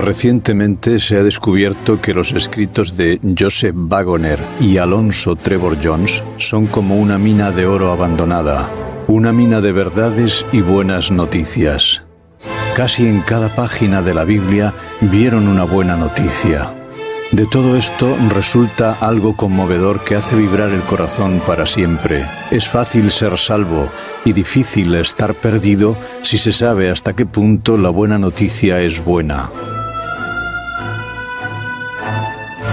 Recientemente se ha descubierto que los escritos de Joseph Waggoner y Alonso Trevor Jones son como una mina de oro abandonada, una mina de verdades y buenas noticias. Casi en cada página de la Biblia vieron una buena noticia. De todo esto resulta algo conmovedor que hace vibrar el corazón para siempre. Es fácil ser salvo y difícil estar perdido si se sabe hasta qué punto la buena noticia es buena.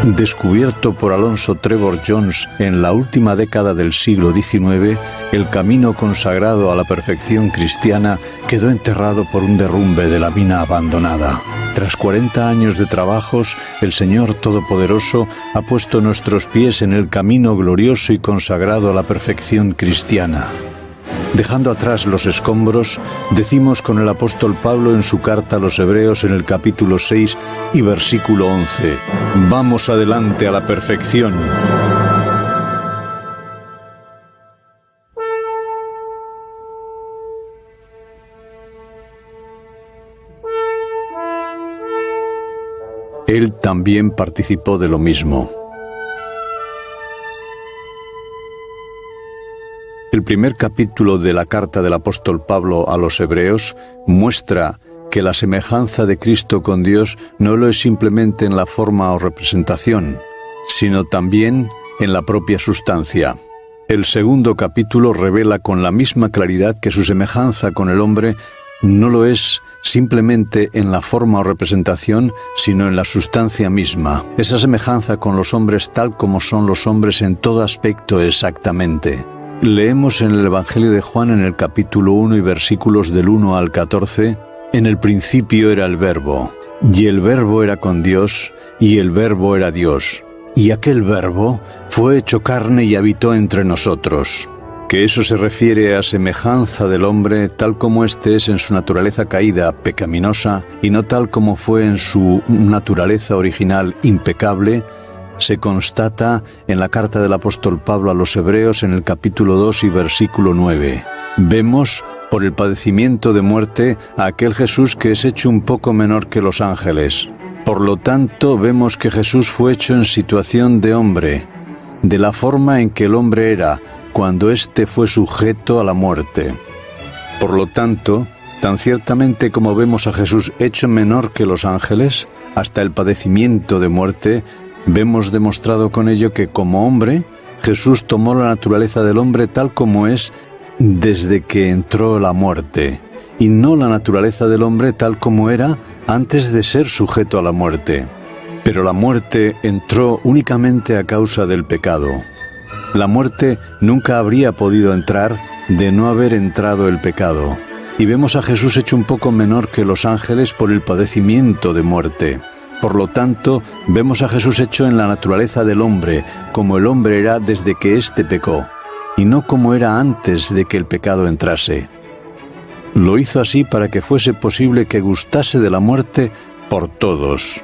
Descubierto por Alonso Trevor Jones en la última década del siglo XIX, el camino consagrado a la perfección cristiana quedó enterrado por un derrumbe de la mina abandonada. Tras 40 años de trabajos, el Señor Todopoderoso ha puesto nuestros pies en el camino glorioso y consagrado a la perfección cristiana. Dejando atrás los escombros, decimos con el apóstol Pablo en su carta a los Hebreos en el capítulo 6 y versículo 11: «Vamos adelante a la perfección». Él también participó de lo mismo. El primer capítulo de la carta del apóstol Pablo a los Hebreos muestra que la semejanza de Cristo con Dios no lo es simplemente en la forma o representación, sino también en la propia sustancia. El segundo capítulo revela con la misma claridad que su semejanza con el hombre no lo es simplemente en la forma o representación, sino en la sustancia misma. Esa semejanza con los hombres tal como son los hombres en todo aspecto exactamente. Leemos en el Evangelio de Juan en el capítulo 1 y versículos del 1 al 14: «En el principio era el Verbo, y el Verbo era con Dios, y el Verbo era Dios. Y aquel Verbo fue hecho carne y habitó entre nosotros». Que eso se refiere a semejanza del hombre tal como éste es en su naturaleza caída, pecaminosa, y no tal como fue en su naturaleza original, impecable, se constata en la carta del apóstol Pablo a los Hebreos en el capítulo 2 y versículo 9. Vemos por el padecimiento de muerte a aquel Jesús que es hecho un poco menor que los ángeles. Por lo tanto, vemos que Jesús fue hecho en situación de hombre, de la forma en que el hombre era cuando éste fue sujeto a la muerte. Por lo tanto, tan ciertamente como vemos a Jesús hecho menor que los ángeles, hasta el padecimiento de muerte, vemos demostrado con ello que como hombre, Jesús tomó la naturaleza del hombre tal como es desde que entró la muerte, y no la naturaleza del hombre tal como era antes de ser sujeto a la muerte. Pero la muerte entró únicamente a causa del pecado. La muerte nunca habría podido entrar de no haber entrado el pecado. Y vemos a Jesús hecho un poco menor que los ángeles por el padecimiento de muerte. Por lo tanto, vemos a Jesús hecho en la naturaleza del hombre, como el hombre era desde que éste pecó, y no como era antes de que el pecado entrase. Lo hizo así para que fuese posible que gustase de la muerte por todos.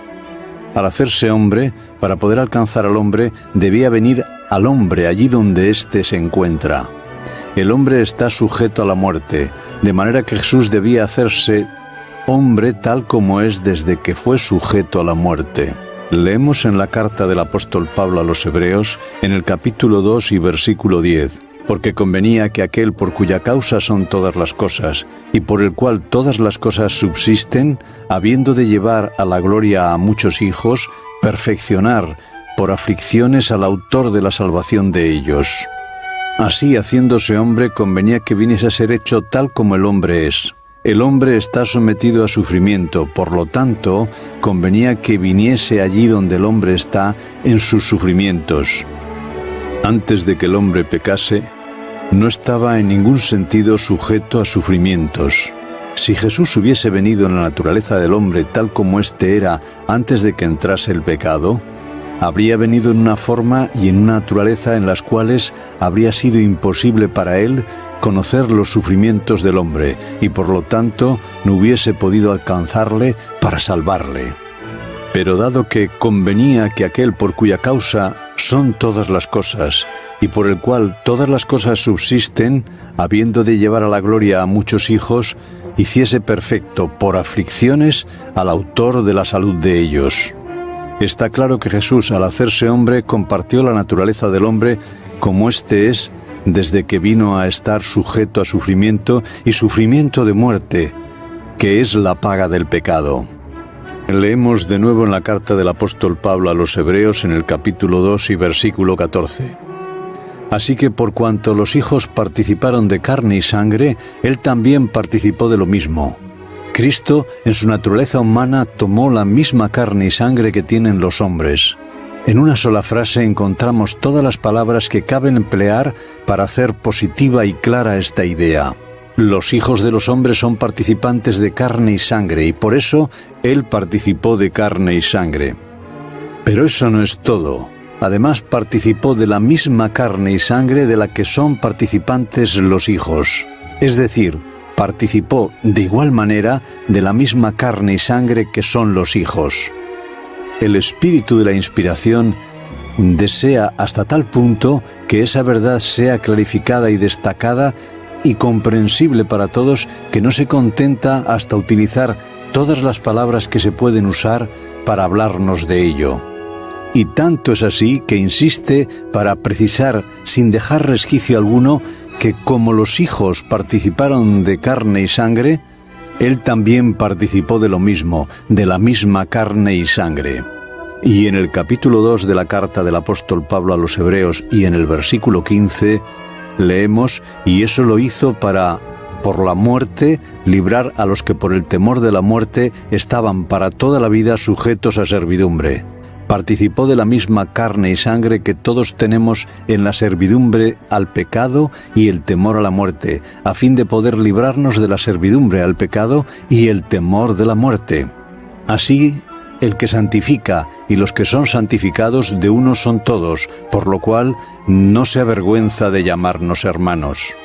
Al hacerse hombre, para poder alcanzar al hombre, debía venir al hombre allí donde éste se encuentra. El hombre está sujeto a la muerte, de manera que Jesús debía hacerse hombre tal como es desde que fue sujeto a la muerte. Leemos en la carta del apóstol Pablo a los Hebreos, en el capítulo 2 y versículo 10, «Porque convenía que aquel por cuya causa son todas las cosas, y por el cual todas las cosas subsisten, habiendo de llevar a la gloria a muchos hijos, perfeccionar por aflicciones al autor de la salvación de ellos». Así, haciéndose hombre, convenía que viniese a ser hecho tal como el hombre es. El hombre está sometido a sufrimiento, por lo tanto, convenía que viniese allí donde el hombre está en sus sufrimientos. Antes de que el hombre pecase, no estaba en ningún sentido sujeto a sufrimientos. Si Jesús hubiese venido en la naturaleza del hombre tal como éste era antes de que entrase el pecado, habría venido en una forma y en una naturaleza en las cuales habría sido imposible para él conocer los sufrimientos del hombre y por lo tanto no hubiese podido alcanzarle para salvarle. Pero dado que convenía que aquel por cuya causa son todas las cosas y por el cual todas las cosas subsisten, habiendo de llevar a la gloria a muchos hijos, hiciese perfecto por aflicciones al autor de la salud de ellos. Está claro que Jesús, al hacerse hombre, compartió la naturaleza del hombre como éste es, desde que vino a estar sujeto a sufrimiento y sufrimiento de muerte, que es la paga del pecado. Leemos de nuevo en la carta del apóstol Pablo a los Hebreos en el capítulo 2 y versículo 14. Así que por cuanto los hijos participaron de carne y sangre, él también participó de lo mismo. Cristo, en su naturaleza humana, tomó la misma carne y sangre que tienen los hombres. En una sola frase encontramos todas las palabras que caben emplear para hacer positiva y clara esta idea. Los hijos de los hombres son participantes de carne y sangre, y por eso Él participó de carne y sangre. Pero eso no es todo. Además, participó de la misma carne y sangre de la que son participantes los hijos. Es decir, participó de igual manera de la misma carne y sangre que son los hijos. El espíritu de la inspiración desea hasta tal punto que esa verdad sea clarificada y destacada y comprensible para todos, que no se contenta hasta utilizar todas las palabras que se pueden usar para hablarnos de ello. Y tanto es así que insiste para precisar, sin dejar resquicio alguno, que como los hijos participaron de carne y sangre, Él también participó de lo mismo, de la misma carne y sangre. Y en el capítulo 2 de la carta del apóstol Pablo a los Hebreos y en el versículo 15, leemos: y eso lo hizo para, por la muerte, librar a los que por el temor de la muerte estaban para toda la vida sujetos a servidumbre. Participó de la misma carne y sangre que todos tenemos en la servidumbre al pecado y el temor a la muerte, a fin de poder librarnos de la servidumbre al pecado y el temor de la muerte. Así, el que santifica y los que son santificados de uno son todos, por lo cual no se avergüenza de llamarnos hermanos.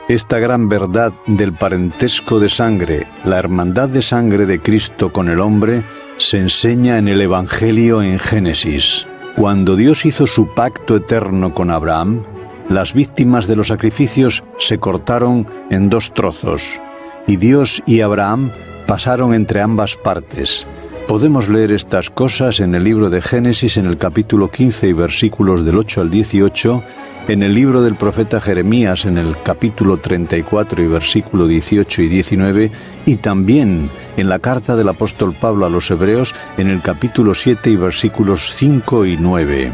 Esta gran verdad del parentesco de sangre, la hermandad de sangre de Cristo con el hombre, se enseña en el Evangelio en Génesis. Cuando Dios hizo su pacto eterno con Abraham, las víctimas de los sacrificios se cortaron en dos trozos, y Dios y Abraham pasaron entre ambas partes. Podemos leer estas cosas en el libro de Génesis en el capítulo 15 y versículos del 8 al 18, en el libro del profeta Jeremías en el capítulo 34 y versículo 18 y 19, y también en la carta del apóstol Pablo a los Hebreos en el capítulo 7 y versículos 5 y 9.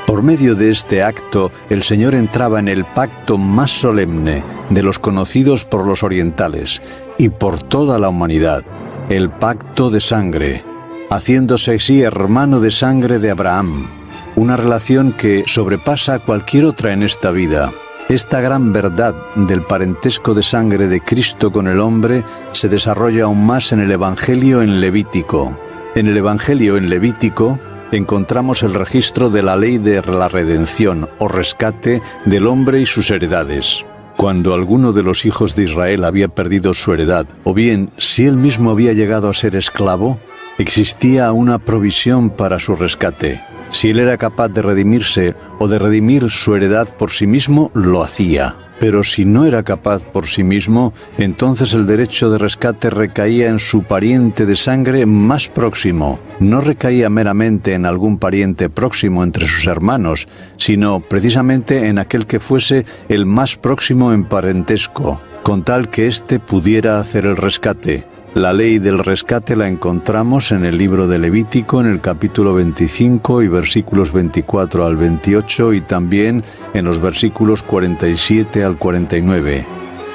Por medio de este acto, el Señor entraba en el pacto más solemne de los conocidos por los orientales y por toda la humanidad, el pacto de sangre, haciéndose así hermano de sangre de Abraham, una relación que sobrepasa cualquier otra en esta vida. Esta gran verdad del parentesco de sangre de Cristo con el hombre se desarrolla aún más en el Evangelio en Levítico. En el Evangelio en Levítico encontramos el registro de la ley de la redención o rescate del hombre y sus heredades. Cuando alguno de los hijos de Israel había perdido su heredad, o bien si él mismo había llegado a ser esclavo, existía una provisión para su rescate. Si él era capaz de redimirse o de redimir su heredad por sí mismo, lo hacía. Pero si no era capaz por sí mismo, entonces el derecho de rescate recaía en su pariente de sangre más próximo. No recaía meramente en algún pariente próximo entre sus hermanos, sino precisamente en aquel que fuese el más próximo en parentesco, con tal que éste pudiera hacer el rescate. La ley del rescate la encontramos en el libro de Levítico, en el capítulo 25 y versículos 24 al 28, y también en los versículos 47 al 49.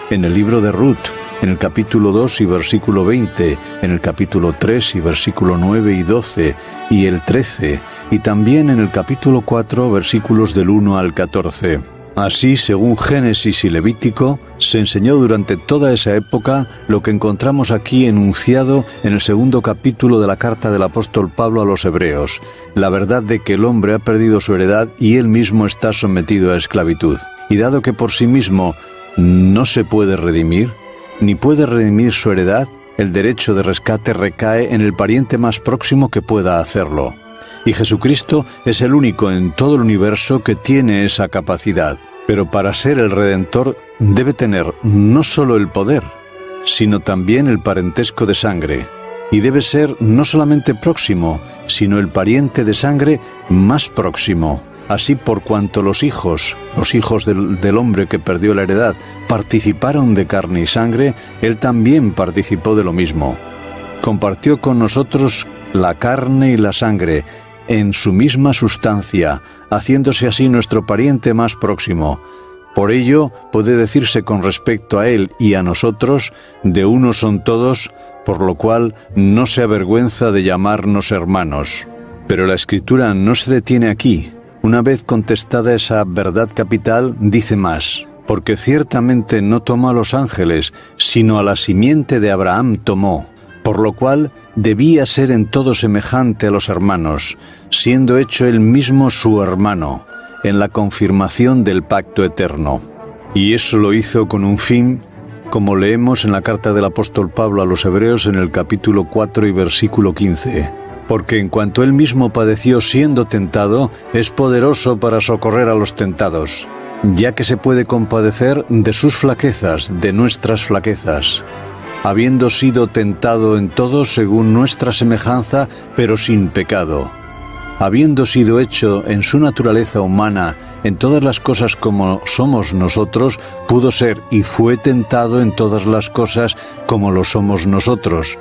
En el libro de Ruth, en el capítulo 2 y versículo 20, en el capítulo 3 y versículo 9 y 12, y el 13, y también en el capítulo 4, versículos del 1 al 14. Así, según Génesis y Levítico, se enseñó durante toda esa época lo que encontramos aquí enunciado en el segundo capítulo de la carta del apóstol Pablo a los Hebreos, la verdad de que el hombre ha perdido su heredad y él mismo está sometido a esclavitud. Y dado que por sí mismo no se puede redimir, ni puede redimir su heredad, el derecho de rescate recae en el pariente más próximo que pueda hacerlo. Y Jesucristo es el único en todo el universo que tiene esa capacidad. Pero para ser el Redentor debe tener no solo el poder, sino también el parentesco de sangre, y debe ser no solamente próximo, sino el pariente de sangre más próximo. Así, por cuanto los hijos del hombre que perdió la heredad, participaron de carne y sangre, él también participó de lo mismo. Compartió con nosotros la carne y la sangre en su misma sustancia, haciéndose así nuestro pariente más próximo. Por ello, puede decirse con respecto a él y a nosotros, de uno son todos, por lo cual no se avergüenza de llamarnos hermanos. Pero la Escritura no se detiene aquí. Una vez contestada esa verdad capital, dice más: porque ciertamente no tomó a los ángeles, sino a la simiente de Abraham tomó, por lo cual debía ser en todo semejante a los hermanos, siendo hecho él mismo su hermano, en la confirmación del pacto eterno. Y eso lo hizo con un fin, como leemos en la carta del apóstol Pablo a los Hebreos en el capítulo 4 y versículo 15. Porque en cuanto él mismo padeció siendo tentado, es poderoso para socorrer a los tentados, ya que se puede compadecer de sus flaquezas, de nuestras flaquezas, habiendo sido tentado en todo según nuestra semejanza, pero sin pecado. Habiendo sido hecho en su naturaleza humana, en todas las cosas como somos nosotros, pudo ser y fue tentado en todas las cosas como lo somos nosotros.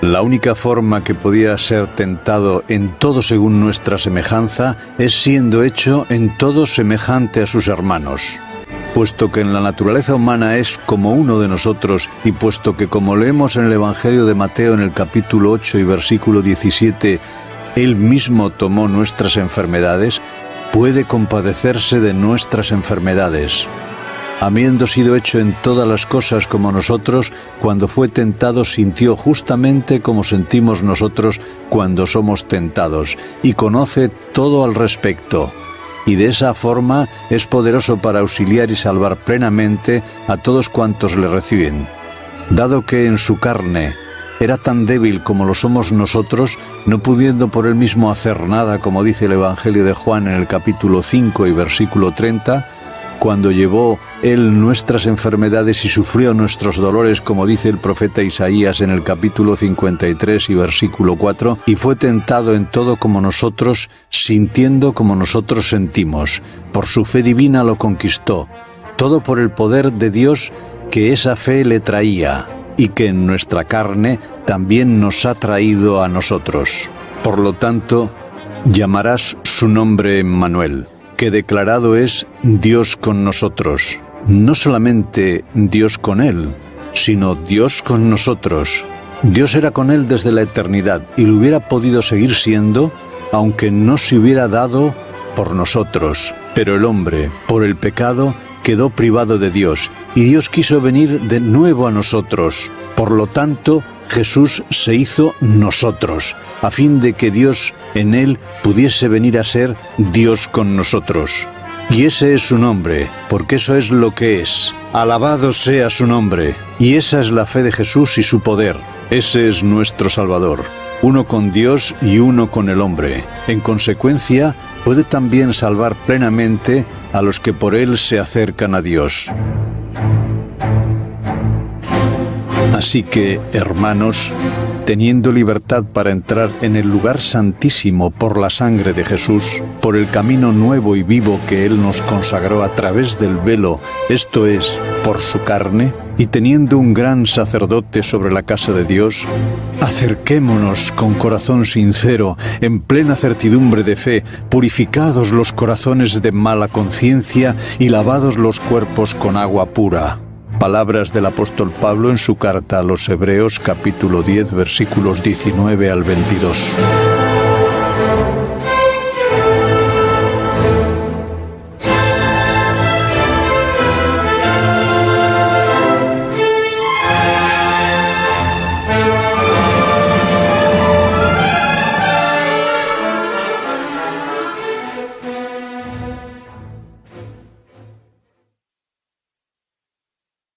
La única forma que podía ser tentado en todo según nuestra semejanza es siendo hecho en todo semejante a sus hermanos. Puesto que en la naturaleza humana es como uno de nosotros, y puesto que, como leemos en el Evangelio de Mateo en el capítulo 8 y versículo 17, Él mismo tomó nuestras enfermedades, puede compadecerse de nuestras enfermedades. Habiendo sido hecho en todas las cosas como nosotros, cuando fue tentado sintió justamente como sentimos nosotros cuando somos tentados, y conoce todo al respecto. Y de esa forma es poderoso para auxiliar y salvar plenamente a todos cuantos le reciben. Dado que en su carne era tan débil como lo somos nosotros, no pudiendo por él mismo hacer nada, como dice el Evangelio de Juan en el capítulo 5 y versículo 30, cuando llevó él nuestras enfermedades y sufrió nuestros dolores, como dice el profeta Isaías en el capítulo 53 y versículo 4, y fue tentado en todo como nosotros, sintiendo como nosotros sentimos. Por su fe divina lo conquistó, todo por el poder de Dios que esa fe le traía, y que en nuestra carne también nos ha traído a nosotros. Por lo tanto, llamarás su nombre Emmanuel, que declarado es Dios con nosotros. No solamente Dios con él, sino Dios con nosotros. Dios era con él desde la eternidad y lo hubiera podido seguir siendo, aunque no se hubiera dado por nosotros. Pero el hombre, por el pecado, quedó privado de Dios, y Dios quiso venir de nuevo a nosotros. Por lo tanto, Jesús se hizo nosotros, a fin de que Dios en él pudiese venir a ser Dios con nosotros. Y ese es su nombre, porque eso es lo que es. Alabado sea su nombre. Y esa es la fe de Jesús y su poder. Ese es nuestro Salvador, uno con Dios y uno con el hombre. En consecuencia, puede también salvar plenamente a los que por él se acercan a Dios. Así que, hermanos, teniendo libertad para entrar en el lugar santísimo por la sangre de Jesús, por el camino nuevo y vivo que Él nos consagró a través del velo, esto es, por su carne, y teniendo un gran sacerdote sobre la casa de Dios, acerquémonos con corazón sincero, en plena certidumbre de fe, purificados los corazones de mala conciencia y lavados los cuerpos con agua pura. Palabras del apóstol Pablo en su carta a los Hebreos, capítulo 10, versículos 19 al 22.